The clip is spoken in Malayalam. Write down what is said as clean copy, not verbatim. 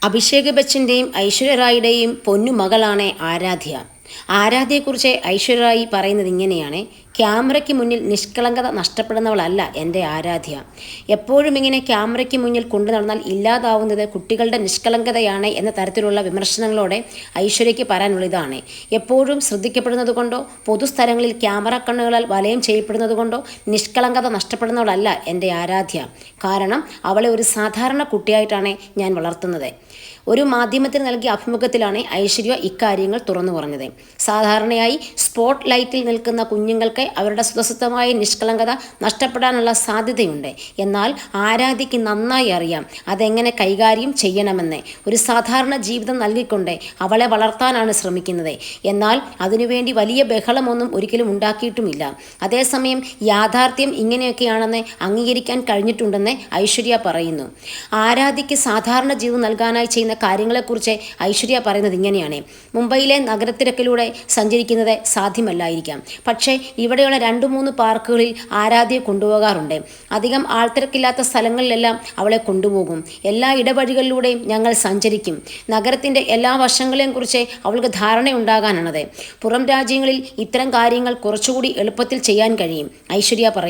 അഭിഷേക് ബച്ചൻ്റെയും ഐശ്വര്യ റായിയുടെയും പൊന്നുമകളാണ് ആരാധ്യ. ആരാധ്യയെക്കുറിച്ച് ഐശ്വര്യ റായി പറയുന്നത് ഇങ്ങനെയാണ്: ക്യാമറയ്ക്ക് മുന്നിൽ നിഷ്കളങ്കത നഷ്ടപ്പെടുന്നവളല്ല എൻ്റെ ആരാധ്യ. എപ്പോഴും ഇങ്ങനെ ക്യാമറയ്ക്ക് മുന്നിൽ കൊണ്ടു നടന്നാൽ ഇല്ലാതാവുന്നത് കുട്ടികളുടെ നിഷ്കളങ്കതയാണ് എന്ന തരത്തിലുള്ള വിമർശനങ്ങളോടെ ഐശ്വര്യയ്ക്ക് പറയാനുള്ളതാണ്. എപ്പോഴും ശ്രദ്ധിക്കപ്പെടുന്നത് കൊണ്ടോ പൊതുസ്ഥലങ്ങളിൽ ക്യാമറ കണ്ണുകളാൽ വലയം ചെയ്യപ്പെടുന്നത് കൊണ്ടോ നിഷ്കളങ്കത നഷ്ടപ്പെടുന്നവളല്ല എൻ്റെ ആരാധ്യ. കാരണം അവളെ ഒരു സാധാരണ കുട്ടിയായിട്ടാണ് ഞാൻ വളർത്തുന്നത്. ഒരു മാധ്യമത്തിന് നൽകിയ അഭിമുഖത്തിലാണ് ഐശ്വര്യ ഇക്കാര്യങ്ങൾ തുറന്നു പറഞ്ഞത്. സാധാരണയായി സ്പോട്ട് ലൈറ്റിൽ നിൽക്കുന്ന കുഞ്ഞുങ്ങൾക്ക് അവരുടെ സ്വതസിദ്ധമായ നിഷ്കളങ്കത നഷ്ടപ്പെടാനുള്ള സാധ്യതയുണ്ട്. എന്നാൽ ആരാധ്യയ്ക്ക് നന്നായി അറിയാം അതെങ്ങനെ കൈകാര്യം ചെയ്യണമെന്ന്. ഒരു സാധാരണ ജീവിതം നൽകിക്കൊണ്ട് അവളെ വളർത്താനാണ് ശ്രമിക്കുന്നത്. എന്നാൽ അതിനുവേണ്ടി വലിയ ബഹളമൊന്നും ഒരിക്കലും ഉണ്ടാക്കിയിട്ടുമില്ല. അതേസമയം യാഥാർത്ഥ്യം ഇങ്ങനെയൊക്കെയാണെന്ന് അംഗീകരിക്കാൻ കഴിഞ്ഞിട്ടുണ്ടെന്ന് ഐശ്വര്യ പറയുന്നു. ആരാധ്യയ്ക്ക് സാധാരണ ജീവിതം നൽകാനായി ചെയ്യുന്ന കാര്യങ്ങളെക്കുറിച്ച് ഐശ്വര്യ പറയുന്നത് ഇങ്ങനെയാണ്: മുംബൈയിലെ നഗരത്തിരക്കിലൂടെ സഞ്ചരിക്കുന്നത് സാധ്യമല്ലായിരിക്കാം, പക്ഷേ ഇവിടെയുള്ള 2-3 പാർക്കുകളിൽ ആരാധ്യയെ കൊണ്ടുപോകാറുണ്ട്. അധികം ആൾത്തിരക്കില്ലാത്ത സ്ഥലങ്ങളിലെല്ലാം അവളെ കൊണ്ടുപോകും. എല്ലാ ഇടവഴികളിലൂടെയും ഞങ്ങൾ സഞ്ചരിക്കും. നഗരത്തിൻ്റെ എല്ലാ വശങ്ങളെയും കുറിച്ച് അവൾക്ക് ധാരണയുണ്ടാകാനാണത്. പുറം രാജ്യങ്ങളിൽ ഇത്തരം കാര്യങ്ങൾ കുറച്ചുകൂടി എളുപ്പത്തിൽ ചെയ്യാൻ കഴിയും, ഐശ്വര്യ പറയും.